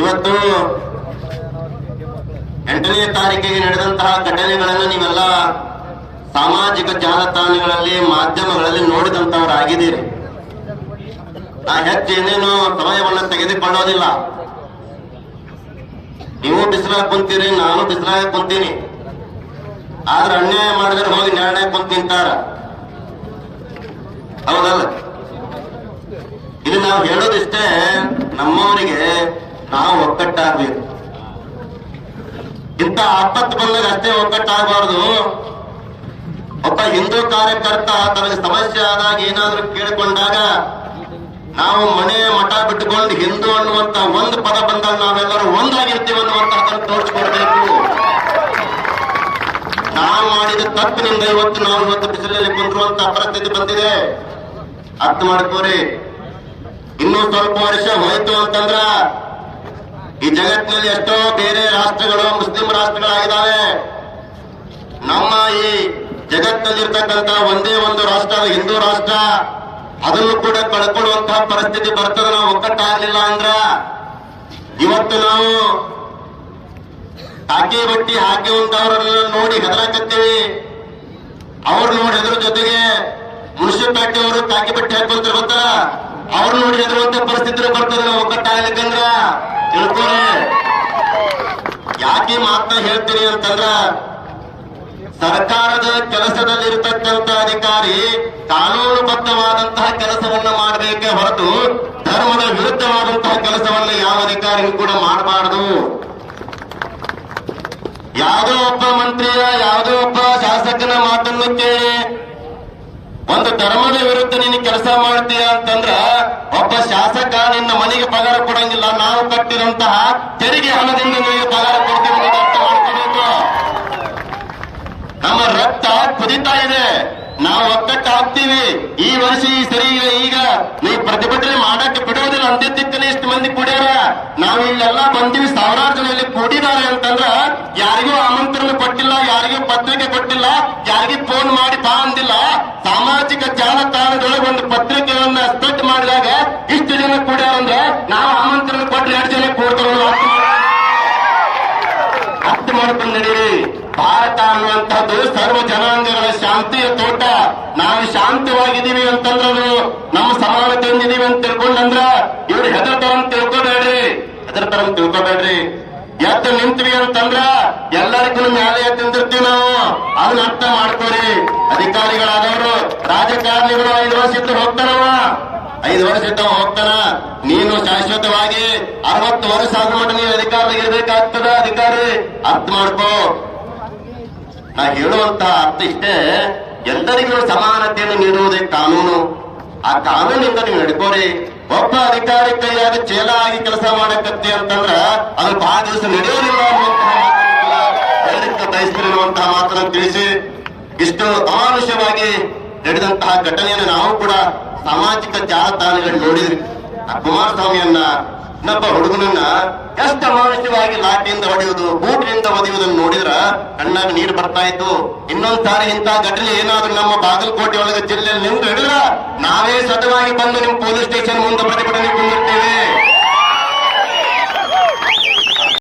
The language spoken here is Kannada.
ಇವತ್ತು 8ನೇ ತಾರೀಕಿಗೆ ನಡೆದಂತಹ ಘಟನೆಗಳನ್ನು ನೀವೆಲ್ಲ ಸಾಮಾಜಿಕ ಜಾಲತಾಣಗಳಲ್ಲಿ ಮಾಧ್ಯಮಗಳಲ್ಲಿ ನೋಡಿದಂತವರಾಗಿದ್ದೀರಿ. ಆ ಹೆಚ್ಚು ಏನೇನು ಸಮಯವನ್ನು ತೆಗೆದುಕೊಳ್ಳೋದಿಲ್ಲ. ನೀವು ಬಿಸಿಲಾಗ ಕುಂತೀರಿ, ನಾನು ಬಿಸಿಲಾಗ ಕುಂತೀನಿ. ಆದ್ರೆ ಅನ್ಯಾಯ ಮಾಡಿದ್ರೆ ಹೋಗಿ ನಿರ್ಣಯ ಕುಂತ ತಿಂತಾರ, ಹೌದಲ್ಲ? ಇಲ್ಲಿ ನಾವು ಹೇಳೋದಿಷ್ಟೇ, ನಮ್ಮವರಿಗೆ ನಾವು ಒಕ್ಕಟ್ಟಾಗಬೇಕು. ಇಂಥ ಆಪತ್ತು ಬಂದಾಗ ಅಷ್ಟೇ ಒಕ್ಕಟ್ಟಾಗಬಾರದು. ಒಬ್ಬ ಹಿಂದೂ ಕಾರ್ಯಕರ್ತ ತನಗೆ ಸಮಸ್ಯೆ ಆದಾಗ ಏನಾದ್ರೂ ಕೇಳಿಕೊಂಡಾಗ ನಾವು ಮನೆ ಮಠ ಬಿಟ್ಟುಕೊಂಡು ಹಿಂದೂ ಅನ್ನುವಂತ ಒಂದು ಪದ ಬಂದಾಗ ನಾವೆಲ್ಲರೂ ಒಂದಾಗಿರ್ತೀವಿ ಅನ್ನುವಂತ ಅದನ್ನು ತೋರಿಸ್ಕೊಡ್ಬೇಕು. ನಾವು ಮಾಡಿದ ತಪ್ಪಿನಿಂದ ನಾವು ಬಿಸಿಲಲ್ಲಿ ಕುಂದಿರುವಂತ ಪರಿಸ್ಥಿತಿ ಬಂದಿದೆ. ಅರ್ಥ ಮಾಡ್ಕೋರಿ. ಇನ್ನೂ ಸ್ವಲ್ಪ ವರ್ಷ ಹೋಯ್ತು ಅಂತಂದ್ರ ಈ ಜಗತ್ತಿನಲ್ಲಿ ಎಷ್ಟೋ ಬೇರೆ ರಾಷ್ಟ್ರಗಳು ಮುಸ್ಲಿಂ ರಾಷ್ಟ್ರಗಳಾಗಿದ್ದಾವೆ. ನಮ್ಮ ಈ ಜಗತ್ತಿನಲ್ಲಿರ್ತಕ್ಕಂಥ ಒಂದೇ ಒಂದು ರಾಷ್ಟ್ರ ಹಿಂದೂ ರಾಷ್ಟ್ರ, ಅದನ್ನು ಕೂಡ ಕಳ್ಕೊಳ್ಳುವಂತಹ ಪರಿಸ್ಥಿತಿ ಬರ್ತದೆ. ನಾವು ಒಕ್ಕಟ್ಟಾಗಲಿಲ್ಲ ಅಂದ್ರ ಇವತ್ತು ನಾವು ಕಾಕಿ ಬಟ್ಟಿ ಹಾಕಿರುವಂತವ್ರನ್ನ ನೋಡಿ ಹೆದರಾಕತ್ತೀವಿ. ಅವ್ರು ನೋಡಿ ಹೆದರ ಜೊತೆಗೆ ಮುನ್ಸಿಪಾಲಿಟಿ ಅವರು ಕಾಕಿ ಬಟ್ಟೆ ಹಾಕೊಂತಾರೆ ಗೊತ್ತಲ್ಲ, ಅವ್ರು ನೋಡಿ ಹೆದರುವಂತ ಪರಿಸ್ಥಿತಿ ಬರ್ತದೆ ನಾವು ಒಕ್ಕಟ್ಟಾಗಲಿಕ್ಕಂದ್ರ. ತಿಳ್ಕೋರೆ. ಯಾಕೆ ಮಾತನ್ನ ಹೇಳ್ತೀನಿ ಅಂತಂದ್ರ, ಸರ್ಕಾರದ ಕೆಲಸದಲ್ಲಿರತಕ್ಕಂಥ ಅಧಿಕಾರಿ ಕಾನೂನುಬದ್ಧವಾದಂತಹ ಕೆಲಸವನ್ನ ಮಾಡಬೇಕೇ ಹೊರತು ಧರ್ಮದ ವಿರುದ್ಧವಾದಂತಹ ಕೆಲಸವನ್ನ ಯಾವ ಅಧಿಕಾರಿಗೂ ಕೂಡ ಮಾಡಬಾರದು. ಯಾವುದೋ ಒಬ್ಬ ಮಂತ್ರಿಯ ಯಾವುದೋ ಒಬ್ಬ ಶಾಸಕನ ಮಾತನ್ನು ಕೇಳಿ ಒಂದು ಧರ್ಮದ ವಿರುದ್ಧ ನೀನು ಕೆಲಸ ಮಾಡ್ತೀಯ ಅಂತಂದ್ರ ಒಬ್ಬ ಶಾಸಕ ನಿನ್ನ ಮನೆಗೆ ಪಗಾರ ಕೊಡಂಗಿಲ್ಲ. ನಾವು ಕಟ್ಟಿದಂತಹ ತೆರಿಗೆ ಹಣದಿಂದ ನೀವು ಪಗಾರ ಕೊಡ್ತೀವಿ ಅನ್ನೋದು ಅರ್ಥ ಮಾಡ್ಕೋಬೇಕು. ನಮ್ಮ ರಕ್ತ ಕುದಿತಾ ಇದೆ, ನಾವು ಒಕ್ಕಟ್ಟಾಗ್ತೀವಿ. ಈ ವರ್ಷ ಈ ಸರಿ ಈಗ ನೀವು ಪ್ರತಿಭಟನೆ ಮಾಡಕ್ಕೆ ಬಿಡೋದಿಲ್ಲ. ಅಂತ್ಯಕ್ಕನೇ ಇಷ್ಟು ಮಂದಿ ಕೂಡ್ಯಾರ, ನಾವು ಇಲ್ಲೆಲ್ಲ ಬಂದೀವಿ, ಸಾವಿರಾರು ಜನ ಇಲ್ಲಿ ಕೂಡಿದ್ದಾರೆ ಅಂತಂದ್ರ ಯಾರಿಗೂ ಆಮಂತ್ರಣ ಕೊಟ್ಟಿಲ್ಲ, ಯಾರಿಗೂ ಪತ್ರಿಕೆ ಕೊಟ್ಟಿಲ್ಲ, ಯಾರಿಗೂ ಫೋನ್ ಮಾಡಿ ಬಾ ಅಂದಿಲ್ಲ. ಸಾಮಾಜಿಕ ಜಾಲತಾಣದೊಳಗೆ ಒಂದು ಪತ್ರಿಕೆಯನ್ನ ಸ್ಪ್ರೆಡ್ ಮಾಡಿದಾಗ ಇಷ್ಟು ಜನ ಕೂಡ್ಯಾರ ಅಂದ್ರೆ ನಾವು ಆಮಂತ್ರಣ ಕೊಟ್ಟರೆ 2 ಜನ ಕೂಡ್ತಾರ. ಅರ್ಥ ಮಾಡ್ಕೊಂಡು ನಡೀರಿ. ಭಾರತ ಅನ್ನುವಂಥದ್ದು ಸರ್ವ ಜನಾಂಗಗಳ ಶಾಂತಿಯ ತೋಟ. ನಾವು ಶಾಂತವಾಗಿದ್ದೀವಿ ಅಂತಂದ್ರೆ ನಮ್ಮ ಸಮಾನತೆಯಿಂದಿದೀವಿ ಅಂತ ತಿಳ್ಕೊಂಡಂದ್ರ ಇವ್ರು ಹೆದರ್ತಾರಂತ ತಿಳ್ಕೊಬೇಡ್ರಿ. ಎದ್ದು ನಿಂತೀವಿ ಅಂತಂದ್ರ ಎಲ್ಲರಿಗೂ ನ್ಯಾಯ ತಿಂದಿರ್ತೀವಿ ನಾವು. ಅದನ್ನ ಅರ್ಥ ಮಾಡ್ಕೋರಿ. ಅಧಿಕಾರಿಗಳಾದವರು, ರಾಜಕಾರಣಿಗಳು 5 ವರ್ಷ ಇದ್ದು ಹೋಗ್ತಾರವ, 5 ವರ್ಷ ಇದ್ದ ಹೋಗ್ತಾನ. ನೀನು ಶಾಶ್ವತವಾಗಿ 60 ವರ್ಷ ಆದ ಮಟ್ಟ ನೀನು ಅಧಿಕಾರ ಇರಬೇಕಾಗ್ತದ. ಅಧಿಕಾರಿ ಅರ್ಥ ಮಾಡ್ಕೋ. ನಾ ಹೇಳುವಂತ ಅರ್ಥ ಇಷ್ಟೇ, ಎಲ್ಲರಿಗೂ ಸಮಾನತೆಯನ್ನು ನೀಡುವುದೇ ಕಾನೂನು. ಆ ಕಾನೂನಿಂದ ನೀವು ನಡ್ಕೋರಿ. ಒಬ್ಬ ಅಧಿಕಾರಿ ಕೈಯಾಗ ಚೇಲ ಆಗಿ ಕೆಲಸ ಮಾಡಕತ್ತಿ ಅಂತಂದ್ರ ಅದು ಬಹಳ ದಿವಸ ನಡೆಯೋದಿಲ್ಲ ಅನ್ನುವಂತಹ ಬಯಸ್ತಿರುವಂತಹ ಮಾತನ್ನು ತಿಳಿಸಿ, ಇಷ್ಟು ಅಮಾನುಷವಾಗಿ ನಡೆದಂತಹ ಘಟನೆಯನ್ನು ನಾವು ಕೂಡ ಸಾಮಾಜಿಕ ಜಾಲತಾಣಗಳಲ್ಲಿ ನೋಡಿದ್ವಿ. ಆ ಕುಮಾರಸ್ವಾಮಿಯನ್ನ, ಇನ್ನೊಬ್ಬ ಹುಡುಗನನ್ನ ಎಷ್ಟು ಅಮಾನುಷವಾಗಿ ಲಾಠಿಯಿಂದ ಹೊಡೆಯುವುದು, ಬೂಟಿನಿಂದ ಒದೆಯುವುದನ್ನು ನೋಡಿದ್ರ ಕಣ್ಣಾಗ ನೀರು ಬರ್ತಾ ಇತ್ತು. ಇನ್ನೊಂದ್ ಸಾರಿ ಇಂತಹ ಘಟನೆ ಏನಾದ್ರೂ ನಮ್ಮ ಬಾಗಲಕೋಟೆ ಒಳಗೆ ಜಿಲ್ಲೆಯಲ್ಲಿ ನಿಮ್ದು ಹಿಡಿದ್ರ ನಾವೇ ಸತವಾಗಿ ಬಂದು ನಿಮ್ ಪೊಲೀಸ್ ಸ್ಟೇಷನ್ ಮುಂದೆ ಪ್ರತಿಭಟನೆ ಕುಂದಿರ್ತೇವೆ.